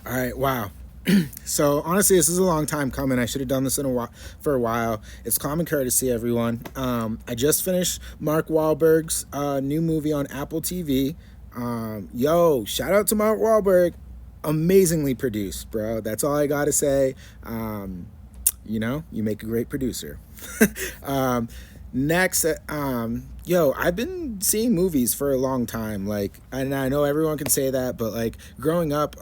All right, wow. So honestly, this is a long time coming. I should have done this for a while. It's common courtesy, everyone. I just finished Mark Wahlberg's new movie on Apple TV. Yo, shout out to Mark Wahlberg. Amazingly produced, bro. That's all I gotta say. You make a great producer. um, Next, yo, I've been seeing movies for a long time. Like, and I know everyone can say that, but like growing up,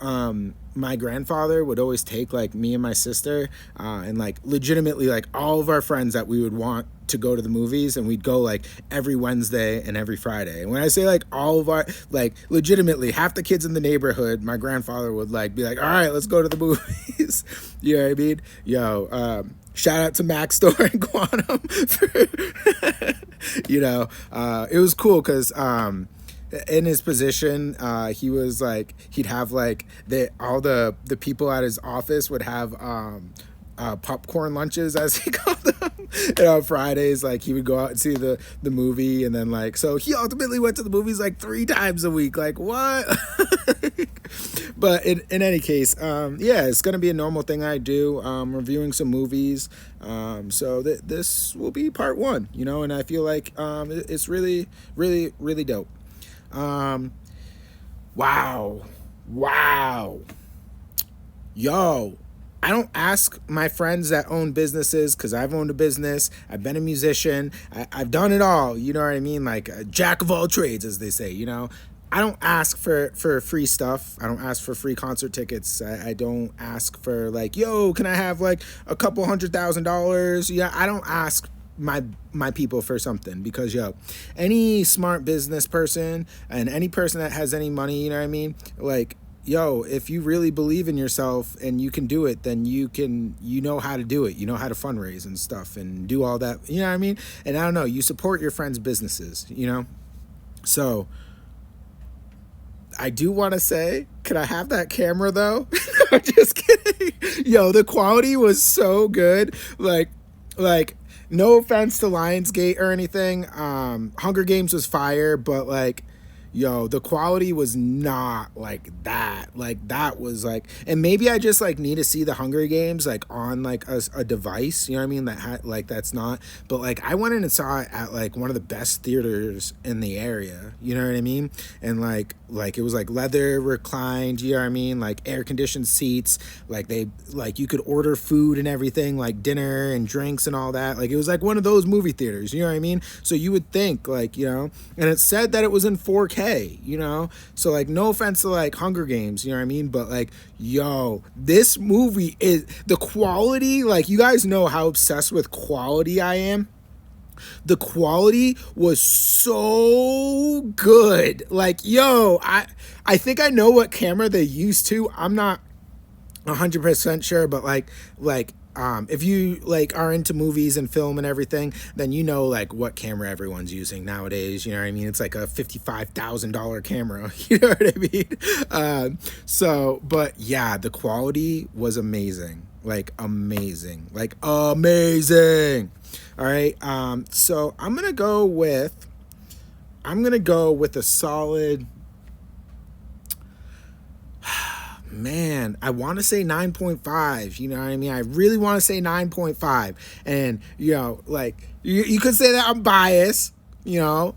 my grandfather would always take like me and my sister, and like legitimately like all of our friends that we would want to go to the movies, and we'd go like every Wednesday and every Friday. And when I say like all of our, like legitimately half the kids in the neighborhood, my grandfather would like be like, all right, let's go to the movies. You know what I mean? Yo, shout out to Mac Store and Quantum for, it was cool because in his position, he was like, he'd have like all the people at his office would have popcorn lunches, as he called them. And on Fridays, like he would go out and see the movie, and then like, so he ultimately went to the movies like 3 times a week. Like what? But in any case, yeah, it's gonna be a normal thing I do, reviewing some movies. So this will be part one, and I feel like it's really, really, really dope. Um, wow, wow, yo. I don't ask my friends that own businesses because I've owned a business. I've been a musician. I've done it all. You know what I mean? Like a jack of all trades, as they say. I don't ask for free stuff. I don't ask for free concert tickets. I don't ask for like, yo, can I have like a couple $100,000? Yeah, I don't ask my people for something because yo, any smart business person and any person that has any money, you know what I mean? Like, yo, if you really believe in yourself and you can do it, then you know how to do it. You know how to fundraise and stuff and do all that. You know what I mean? And I don't know, you support your friends' businesses. So I do want to say, could I have that camera though? I'm just kidding. Yo, the quality was so good. Like, no offense to Lionsgate or anything. Hunger Games was fire, but like, yo, the quality was not like that. Like that was like, and maybe I just like need to see the Hunger Games like on like a device, you know what I mean? Like that's not, but like I went in and saw it at like one of the best theaters in the area, you know what I mean? And like it was like leather reclined, you know what I mean? Like air conditioned seats, like you could order food and everything, like dinner and drinks and all that. Like it was like one of those movie theaters, you know what I mean? So you would think like, and it said that it was in 4K, so like no offense to like Hunger Games, you know what I mean, but like, yo, this movie is the quality, like you guys know how obsessed with quality I am. The quality was so good. Like, yo, I think I know what camera they used to. I'm not 100% sure, but if you like are into movies and film and everything, then you know like what camera everyone's using nowadays. You know what I mean? It's like a $55,000 camera. You know what I mean? But yeah, the quality was amazing. Like amazing. Like amazing. All right. So I'm gonna go with a solid, man, I want to say 9.5. You know what I mean? I really want to say 9.5. And, like, you could say that I'm biased. My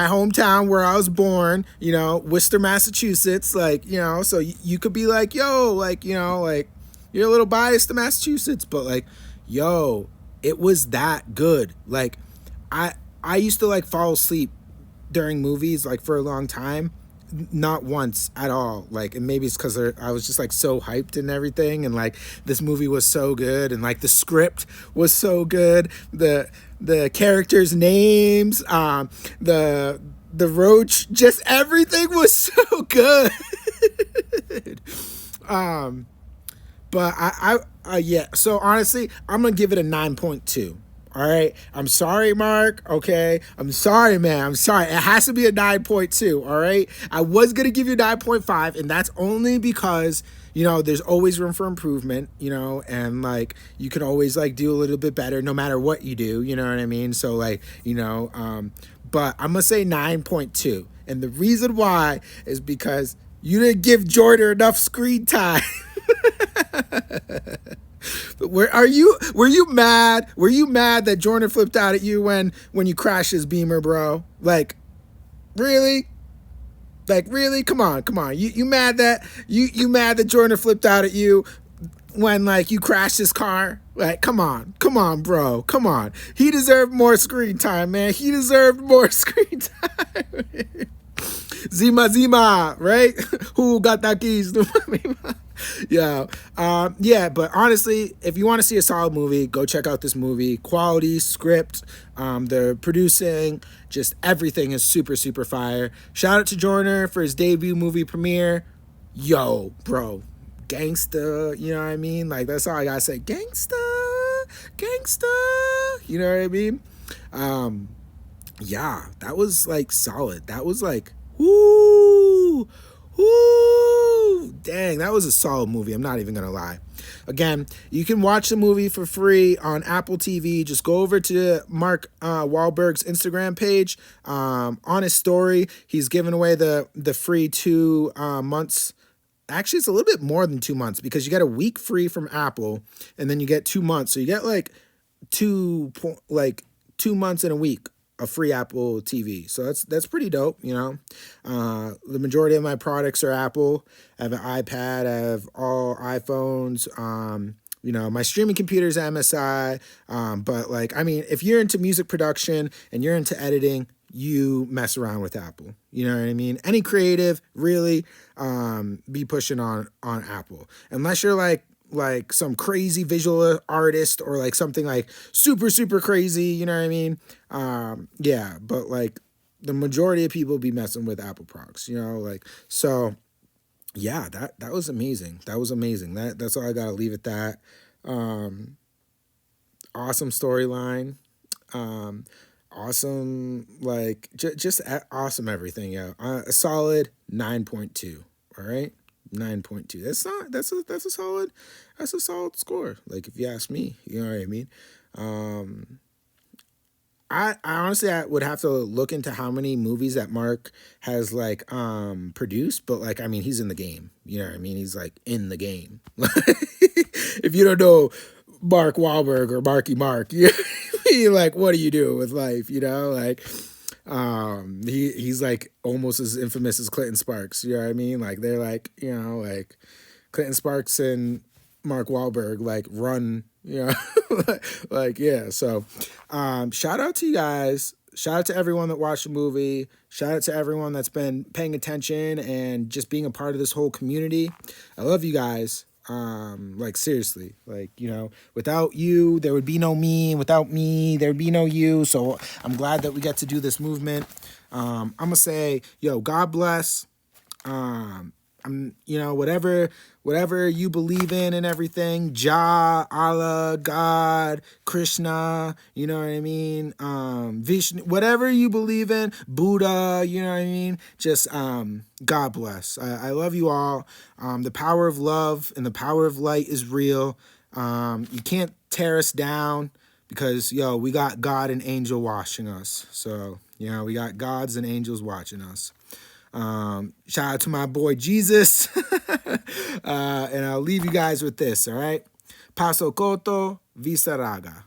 hometown where I was born, Worcester, Massachusetts. Like, so you could be like, yo, like, like, you're a little biased to Massachusetts. But, like, yo, it was that good. Like, I used to, like, fall asleep during movies, like, for a long time. Not once at all. Like, and maybe it's because I was just like so hyped and everything, and like this movie was so good, and like the script was so good, the characters' names, the roach, just everything was so good. um but yeah, so honestly I'm gonna give it a 9.2. All right. I'm sorry, Mark. Okay. I'm sorry, man. I'm sorry. It has to be a 9.2. All right. I was going to give you 9.5, and that's only because, there's always room for improvement, and like you can always like do a little bit better no matter what you do. You know what I mean? So like, but I'm going to say 9.2. And the reason why is because, You didn't give Jordan enough screen time. Were you mad? Were you mad that Jordan flipped out at you when you crashed his Beamer, bro? Like, really? Like, really? Come on, come on. You mad that you mad that Jordan flipped out at you when like you crashed his car? Like, come on, bro, come on. He deserved more screen time, man. He deserved more screen time. Zima, right? Who got that keys? Yeah. Yeah, but honestly, if you want to see a solid movie, go check out this movie. Quality, script, the producing, just everything is super, super fire. Shout out to Joyner for his debut movie premiere. Yo, bro. Gangsta, you know what I mean? Like, that's all I gotta say. Gangsta, gangsta, you know what I mean? Yeah, that was like solid. That was like, whoo, whoo, dang, that was a solid movie. I'm not even gonna lie. Again, you can watch the movie for free on Apple TV. Just go over to Mark Wahlberg's Instagram page. On his story, he's giving away the free 2 months. Actually, it's a little bit more than 2 months because you get a week free from Apple, and then you get 2 months. So you get like 2 months in a week of free Apple TV. So that's pretty dope, you know. The majority of my products are Apple. I have an iPad. I have all iPhones. You know, my streaming computer is MSI. But like, I mean, if you're into music production and you're into editing, you mess around with Apple. You know what I mean? Any creative, really, be pushing on Apple. Unless you're like some crazy visual artist or like something like super, super crazy, you know what I mean? Yeah, but like the majority of people be messing with Apple products, you know, like, so yeah, that was amazing. That was amazing. That's all I gotta leave at that. Awesome storyline. Awesome, like just awesome everything. Yeah, a solid 9.2. All right, 9.2. That's a solid score. Like if you ask me, you know what I mean. I honestly I would have to look into how many movies that Mark has like produced, but like I mean he's in the game. You know what I mean? He's like in the game. If you don't know Mark Wahlberg or Marky Mark, you like what do you do with life? You know, like he's like almost as infamous as Clinton Sparks. You know what I mean? Like they're like, you know, like Clinton Sparks and Mark Wahlberg like run, you know, like yeah. So shout out to you guys. Shout out to everyone that watched the movie. Shout out to everyone that's been paying attention and just being a part of this whole community. I love you guys. Like seriously, like, you know, without you, there would be no me. Without me, there would be no you. So I'm glad that we get to do this movement. I'm gonna say, yo, God bless. You know, whatever you believe in and everything, Jah, Allah, God, Krishna, you know what I mean? Vishnu, whatever you believe in, Buddha, you know what I mean? Just, God bless. I love you all. The power of love and the power of light is real. You can't tear us down because, yo, we got God and angel watching us. So, you know, we got gods and angels watching us. Shout out to my boy Jesus. And I'll leave you guys with this, all right? Paso Coto, Visa Raga.